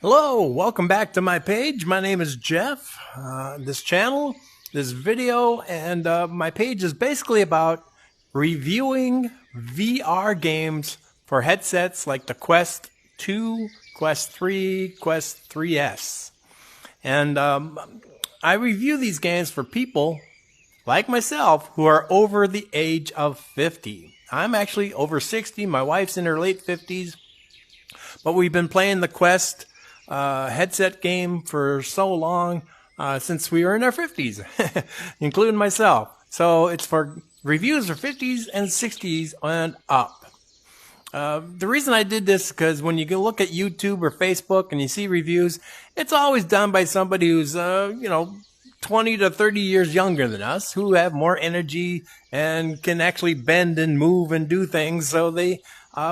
Hello, welcome back to my page. My name is Jeff. This channel, this video, and my page is basically about reviewing VR games for headsets like the Quest 2, Quest 3, Quest 3S. And I review these games for people like myself who are over the age of 50. I'm actually over 60. My wife's in her late 50s. But we've been playing the Quest headset game for so long since we were in our 50s, including myself. So it's for reviews for 50s and 60s and up. The reason I did this is because when you go look at YouTube or Facebook and you see reviews, it's always done by somebody who's, 20 to 30 years younger than us, who have more energy and can actually bend and move and do things. So they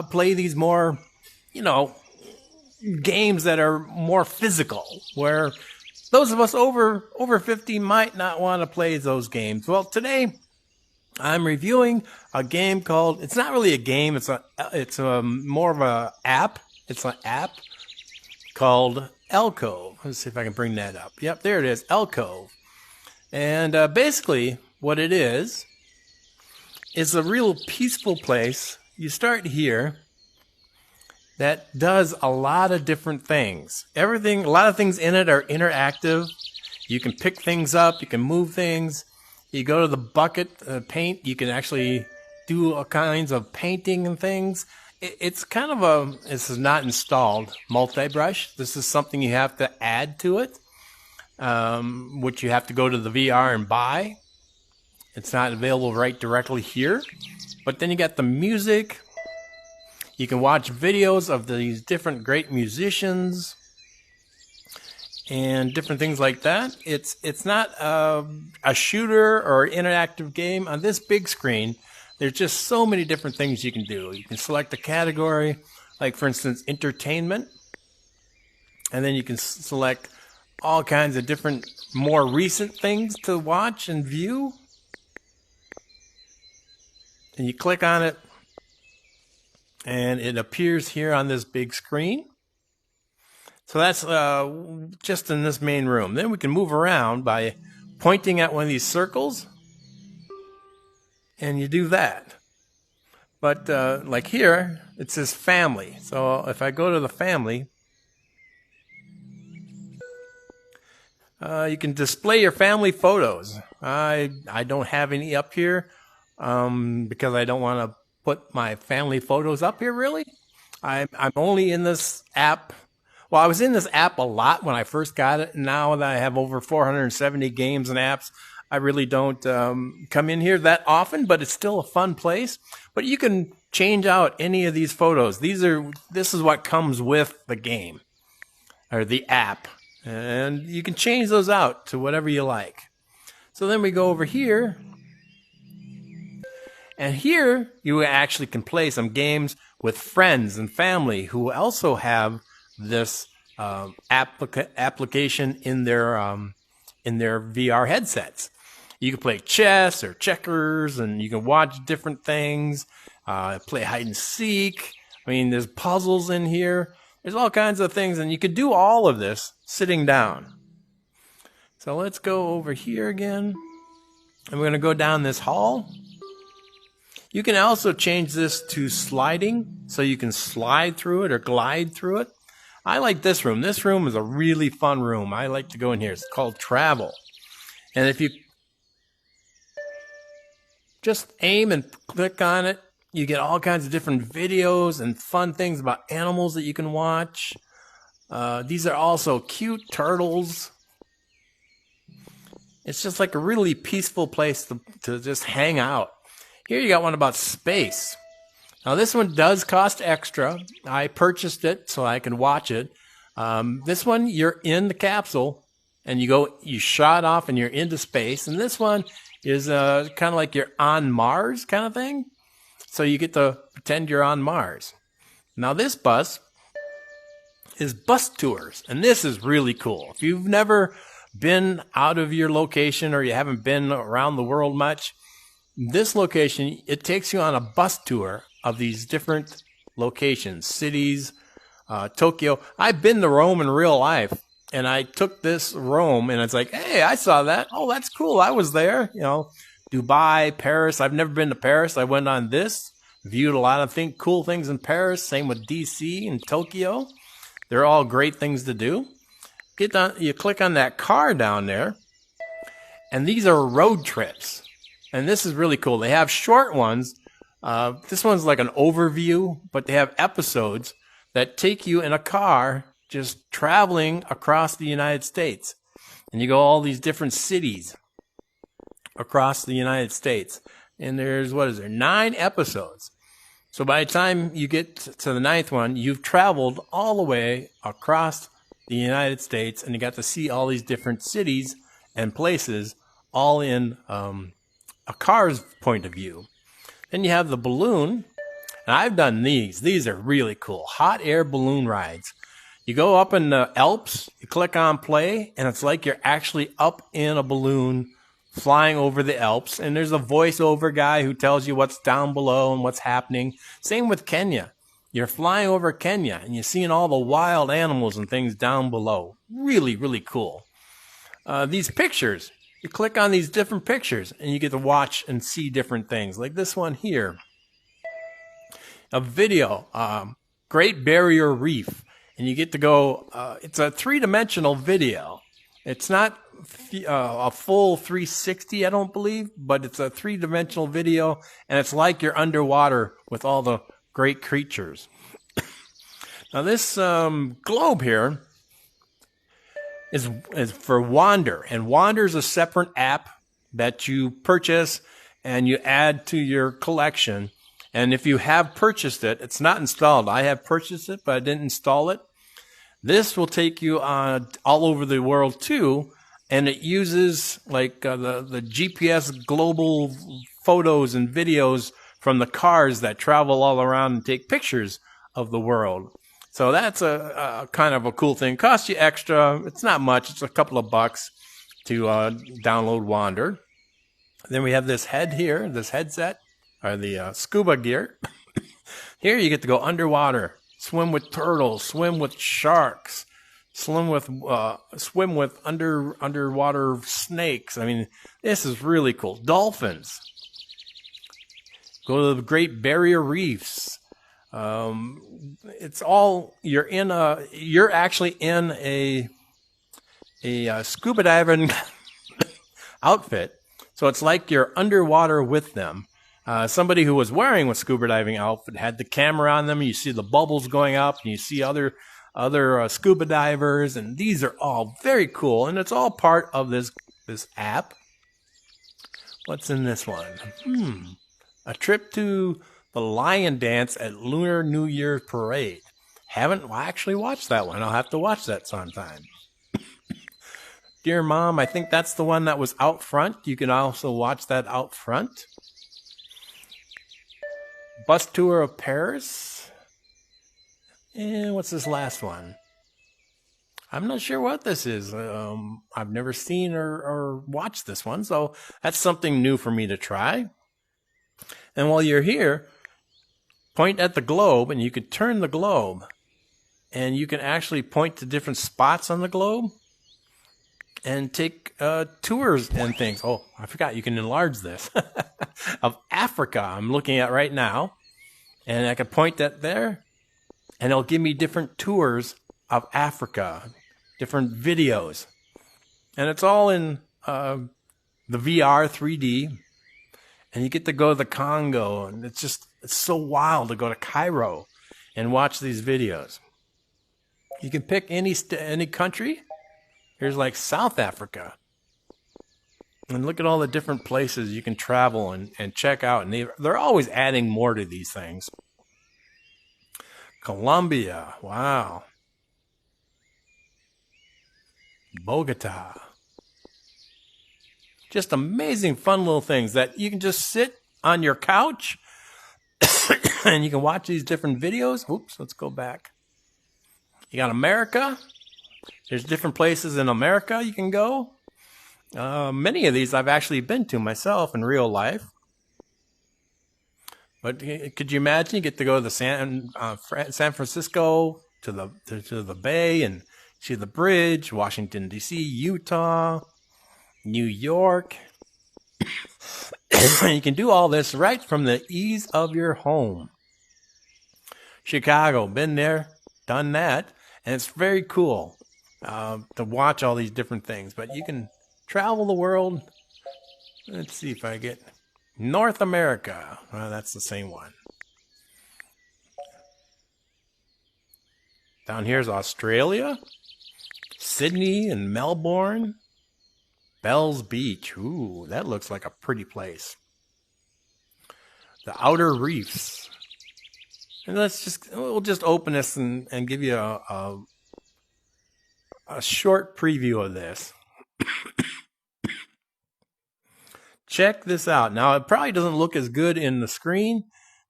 play these more, games that are more physical, where those of us over 50 might not want to play those games. Well, today I'm reviewing a game called, it's not really a game, it's more of a app. It's an app called ALCOVE. Let's see if I can bring that up. Yep, there it is, ALCOVE. And basically what it is a real peaceful place. You start here. That does a lot of different things. A lot of things in it are interactive. You can pick things up, you can move things. You go to the bucket, paint, you can actually do all kinds of painting and things. It's kind of this is not installed, multi-brush. This is something you have to add to it, which you have to go to the VR and buy. It's not available right directly here. But then you got the music. You can watch videos of these different great musicians and different things like that. It's not a shooter or interactive game. On this big screen, there's just so many different things you can do. You can select a category, like for instance, entertainment. And then you can select all kinds of different, more recent things to watch and view. And you click on it. And it appears here on this big screen. So that's just in this main room. Then we can move around by pointing at one of these circles. And you do that. But like here, it says family. So if I go to the family, you can display your family photos. I don't have any up here because I don't want to put my family photos up here, really. I'm only in this app. Well, I was in this app a lot when I first got it. Now that I have over 470 games and apps, I really don't come in here that often, but it's still a fun place. But you can change out any of these photos. This is what comes with the game or the app. And you can change those out to whatever you like. So then we go over here. And here, you actually can play some games with friends and family who also have this application in their VR headsets. You can play chess or checkers, and you can watch different things, play hide and seek. I mean, there's puzzles in here. There's all kinds of things, and you could do all of this sitting down. So let's go over here again, and we're going to go down this hall. You can also change this to sliding, so you can slide through it or glide through it. I like this room. This room is a really fun room. I like to go in here. It's called Travel. And if you just aim and click on it, you get all kinds of different videos and fun things about animals that you can watch. These are also cute turtles. It's just like a really peaceful place to just hang out. Here you got one about space. Now this one does cost extra. I purchased it so I can watch it. This one, you're in the capsule and you shot off and you're into space. And this one is kind of like you're on Mars kind of thing. So you get to pretend you're on Mars. Now this bus is bus tours. And this is really cool. If you've never been out of your location or you haven't been around the world much, this location, it takes you on a bus tour of these different locations, cities, Tokyo. I've been to Rome in real life, and I took this Rome, and it's like, hey, I saw that. Oh, that's cool. I was there. You know, Dubai, Paris. I've never been to Paris. I went on this, viewed a lot of cool things in Paris. Same with DC and Tokyo. They're all great things to do. Get down, you click on that car down there, and these are road trips. And this is really cool. They have short ones. This one's like an overview, but they have episodes that take you in a car just traveling across the United States. And you go all these different cities across the United States. And there's, 9 episodes. So by the time you get to the 9th one, you've traveled all the way across the United States, and you got to see all these different cities and places all in a car's point of view. Then you have the balloon, and I've done these. These are really cool. Hot air balloon rides. You go up in the Alps, you click on play, and it's like you're actually up in a balloon flying over the Alps, and there's a voiceover guy who tells you what's down below and what's happening. Same with Kenya. You're flying over Kenya, and you're seeing all the wild animals and things down below. Really, really cool. These pictures, you click on these different pictures, and you get to watch and see different things. Like this one here. A video, Great Barrier Reef. And you get to go, it's a 3-dimensional video. It's not a full 360, I don't believe, but it's a 3-dimensional video, and it's like you're underwater with all the great creatures. Now this globe here is for Wander, and Wander is a separate app that you purchase and you add to your collection. And if you have purchased it, it's not installed. I have purchased it, but I didn't install it. This will take you all over the world too, and it uses like the GPS global photos and videos from the cars that travel all around and take pictures of the world. So that's a kind of a cool thing. Costs you extra. It's not much. It's a couple of bucks to download Wander. Then we have this head here, this headset, or the scuba gear. Here you get to go underwater, swim with turtles, swim with sharks, swim with underwater snakes. I mean, this is really cool. Dolphins. Go to the Great Barrier Reefs. It's all, you're actually in a scuba diving outfit. So it's like you're underwater with them. Somebody who was wearing a scuba diving outfit had the camera on them. You see the bubbles going up, and you see other scuba divers, and these are all very cool, and it's all part of this app. What's in this one? A trip to the Lion Dance at Lunar New Year Parade. Haven't actually watched that one. I'll have to watch that sometime. Dear Mom, I think that's the one that was out front. You can also watch that out front. Bus tour of Paris. And what's this last one? I'm not sure what this is. I've never seen or watched this one, so that's something new for me to try. And while you're here, point at the globe, and you can turn the globe, and you can actually point to different spots on the globe and take tours and things. Oh, I forgot, you can enlarge this. Of Africa, I'm looking at right now, and I can point that there, and it'll give me different tours of Africa, different videos, and it's all in the VR 3D, and you get to go to the Congo, and it's so wild to go to Cairo and watch these videos. You can pick any country. Here's like South Africa. And look at all the different places you can travel and check out. And they're always adding more to these things. Colombia. Wow. Bogota. Just amazing, fun little things that you can just sit on your couch and you can watch these different videos. Oops, let's go back. You got America. There's different places in America you can go. Many of these I've actually been to myself in real life. But could you imagine you get to go to the San Francisco to the bay and see the bridge, Washington, D.C., Utah, New York. You can do all this right from the ease of your home. Chicago, been there, done that, and it's very cool to watch all these different things. But you can travel the world. Let's see if I get North America. Well, that's the same one. Down here's Australia, Sydney and Melbourne, Bells Beach. Ooh, that looks like a pretty place. The Outer Reefs. And we'll just open this and give you a short preview of this. Check this out. Now, it probably doesn't look as good in the screen,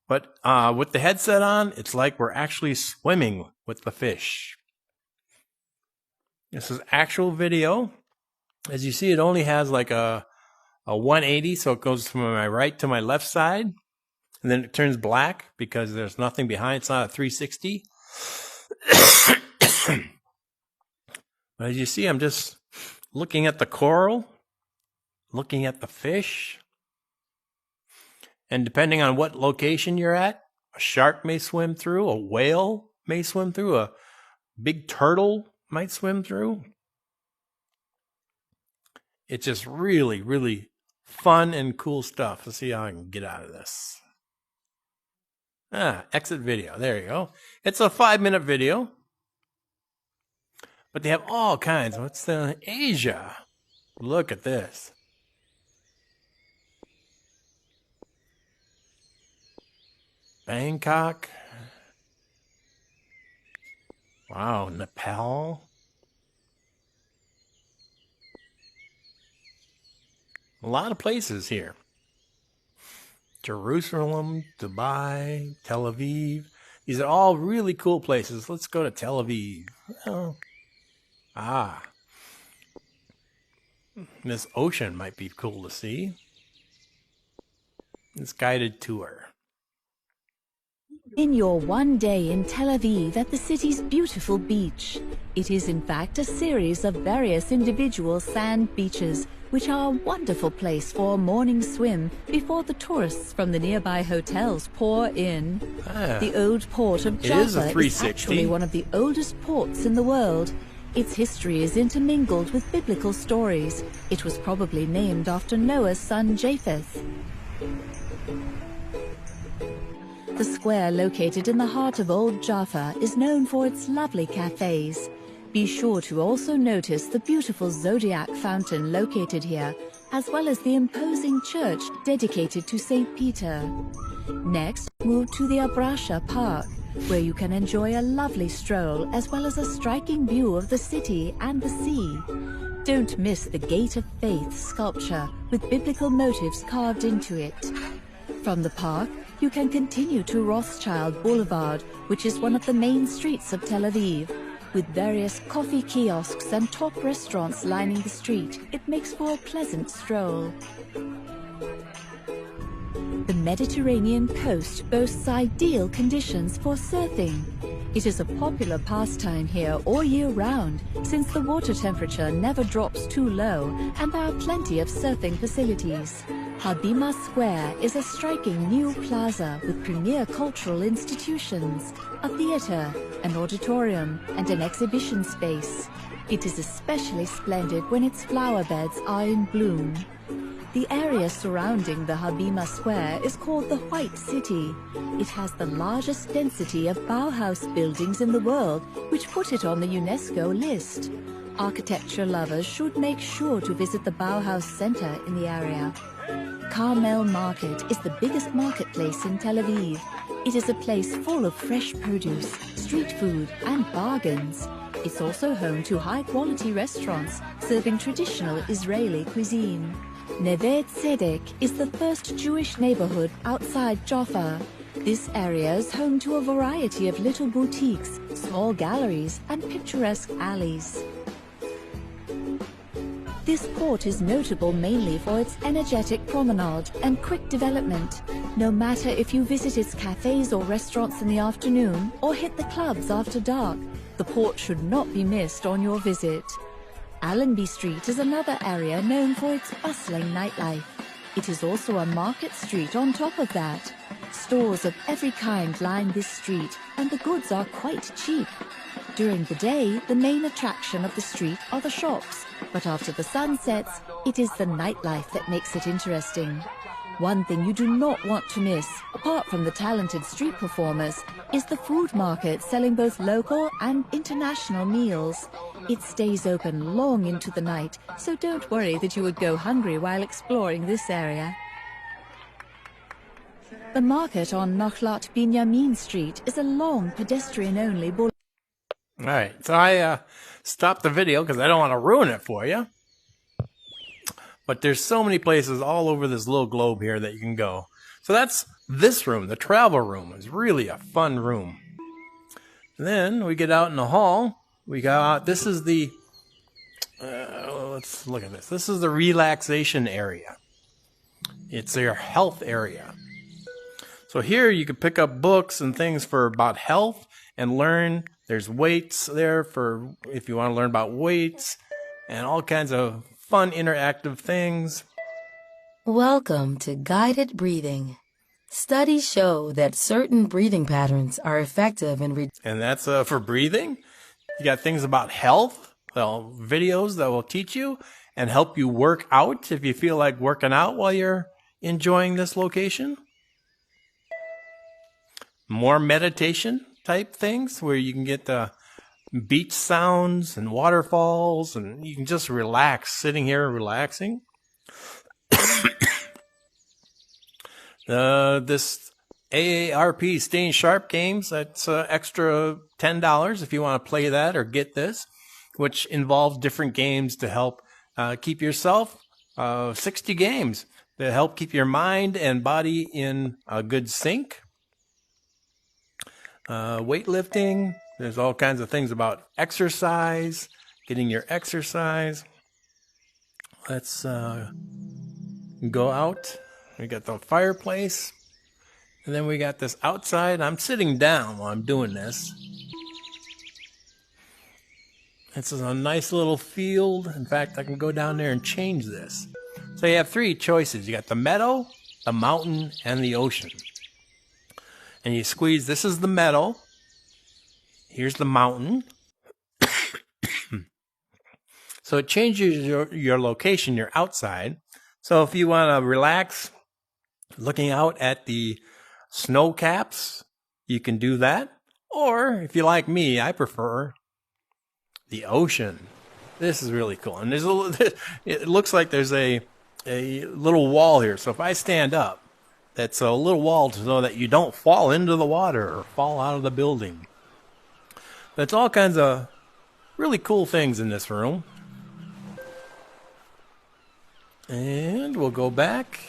but with the headset on, it's like we're actually swimming with the fish. This is actual video. As you see, it only has like a 180, so it goes from my right to my left side. And then it turns black because there's nothing behind. It's not a 360. But as you see, I'm just looking at the coral, looking at the fish. And depending on what location you're at, a shark may swim through, a whale may swim through, a big turtle might swim through. It's just really, really fun and cool stuff. Let's see how I can get out of this. Exit video. There you go. It's a 5-minute video. But they have all kinds. What's the Asia? Look at this. Bangkok. Wow, Nepal. A lot of places here. Jerusalem, Dubai, Tel Aviv. These are all really cool places. Let's go to Tel Aviv. Oh. This ocean might be cool to see. This guided tour. In your one day in Tel Aviv at the city's beautiful beach. It is in fact a series of various individual sand beaches, which are a wonderful place for a morning swim before the tourists from the nearby hotels pour in. The old port of Jaffa is actually one of the oldest ports in the world. Its history is intermingled with biblical stories. It was probably named after Noah's son Japheth. The square located in the heart of Old Jaffa is known for its lovely cafes. Be sure to also notice the beautiful zodiac fountain located here, as well as the imposing church dedicated to St. Peter. Next, move to the Abrasha Park, where you can enjoy a lovely stroll as well as a striking view of the city and the sea. Don't miss the Gate of Faith sculpture with biblical motifs carved into it. From the park, you can continue to Rothschild Boulevard, which is one of the main streets of Tel Aviv. With various coffee kiosks and top restaurants lining the street, it makes for a pleasant stroll. The Mediterranean coast boasts ideal conditions for surfing. It is a popular pastime here all year round, since the water temperature never drops too low and there are plenty of surfing facilities. Habima Square is a striking new plaza with premier cultural institutions, a theater, an auditorium, and an exhibition space. It is especially splendid when its flower beds are in bloom. The area surrounding the Habima Square is called the White City. It has the largest density of Bauhaus buildings in the world, which put it on the UNESCO list. Architecture lovers should make sure to visit the Bauhaus Center in the area. Carmel Market is the biggest marketplace in Tel Aviv. It is a place full of fresh produce, street food, and bargains. It's also home to high-quality restaurants serving traditional Israeli cuisine. Neve Tzedek is the first Jewish neighborhood outside Jaffa. This area is home to a variety of little boutiques, small galleries, and picturesque alleys. This port is notable mainly for its energetic promenade and quick development. No matter if you visit its cafes or restaurants in the afternoon or hit the clubs after dark, the port should not be missed on your visit. Allenby Street is another area known for its bustling nightlife. It is also a market street on top of that. Stores of every kind line this street, and the goods are quite cheap. During the day, the main attraction of the street are the shops, but after the sun sets, it is the nightlife that makes it interesting. One thing you do not want to miss, apart from the talented street performers, is the food market selling both local and international meals. It stays open long into the night, so don't worry that you would go hungry while exploring this area. The market on Nachlat Binyamin Street is a long pedestrian-only boulevard. All right, so I stopped the video because I don't want to ruin it for you. But there's so many places all over this little globe here that you can go. So that's this room, the travel room. It's really a fun room. And then we get out in the hall. We go out. This is the, let's look at this. This is the relaxation area. It's your health area. So here you can pick up books and things for about health and learn. There's weights there for if you want to learn about weights and all kinds of fun interactive things. Welcome to guided breathing. Studies show that certain breathing patterns are effective in and that's for breathing. You got things about health, well, videos that will teach you and help you work out if you feel like working out while you're enjoying this location. More meditation type things where you can get the beach sounds and waterfalls, and you can just relax, sitting here relaxing. This AARP Staying Sharp games, that's extra $10 if you want to play that or get this, which involves different games to help keep yourself, 60 games to help keep your mind and body in a good sync. Weightlifting. There's all kinds of things about exercise, getting your exercise. Let's go out. We got the fireplace. And then we got this outside. I'm sitting down while I'm doing this. This is a nice little field. In fact, I can go down there and change this. So you have three choices. You got the meadow, the mountain, and the ocean. And you squeeze. This is the meadow. Here's the mountain. So it changes your location. You're outside. So if you want to relax looking out at the snow caps, you can do that. Or if you like me, I prefer the ocean. This is really cool. And there's it looks like there's a little wall here. So if I stand up, that's a little wall so that you don't fall into the water or fall out of the building. That's all kinds of really cool things in this room. And we'll go back.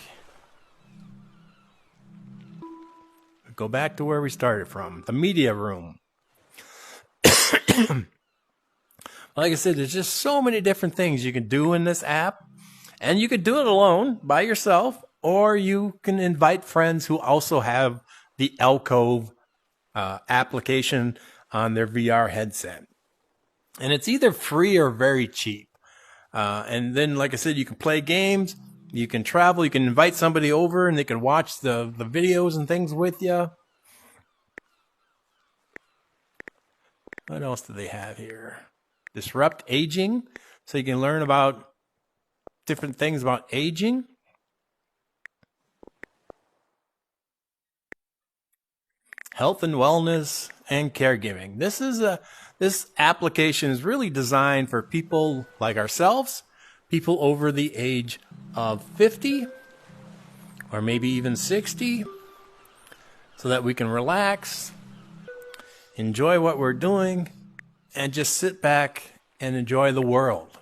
Go back to where we started from, the media room. Like I said, there's just so many different things you can do in this app. And you could do it alone, by yourself, or you can invite friends who also have the ALCOVE application on their VR headset. And it's either free or very cheap. And then, like I said, you can play games, you can travel, you can invite somebody over and they can watch the videos and things with you. What else do they have here? Disrupt aging. So you can learn about different things about aging. Health and wellness and caregiving. This application is really designed for people like ourselves, people over the age of 50 or maybe even 60, so that we can relax, enjoy what we're doing, and just sit back and enjoy the world.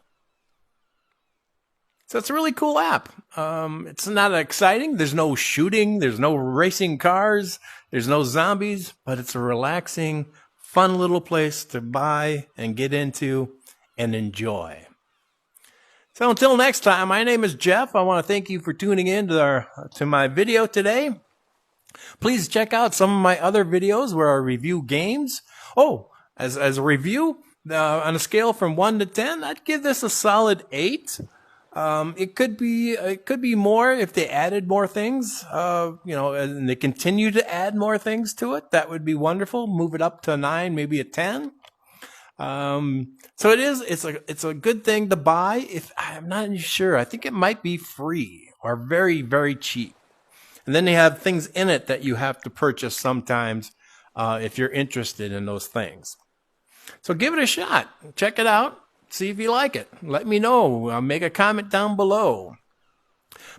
So it's a really cool app. It's not exciting. There's no shooting. There's no racing cars. There's no zombies. But it's a relaxing, fun little place to buy and get into and enjoy. So until next time, my name is Jeff. I want to thank you for tuning in to my video today. Please check out some of my other videos where I review games. Oh, as a review, on a scale from 1 to 10, I'd give this a solid 8. It could be more if they added more things, and they continue to add more things to it. That would be wonderful. Move it up to a 9, maybe a 10. So it's a good thing to buy. If I'm not sure, I think it might be free or very, very cheap. And then they have things in it that you have to purchase sometimes, if you're interested in those things. So give it a shot. Check it out. See if you like it. Let me know. Make a comment down below.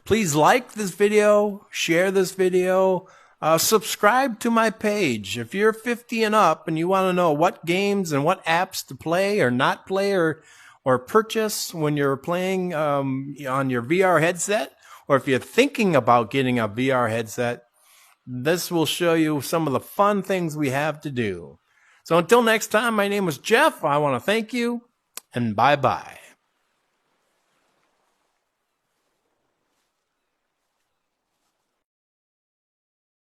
Please like this video, share this video, subscribe to my page. If you're 50 and up and you want to know what games and what apps to play or not play or purchase when you're playing on your VR headset, or if you're thinking about getting a VR headset, this will show you some of the fun things we have to do. So until next time, my name is Jeff. I want to thank you, and bye-bye.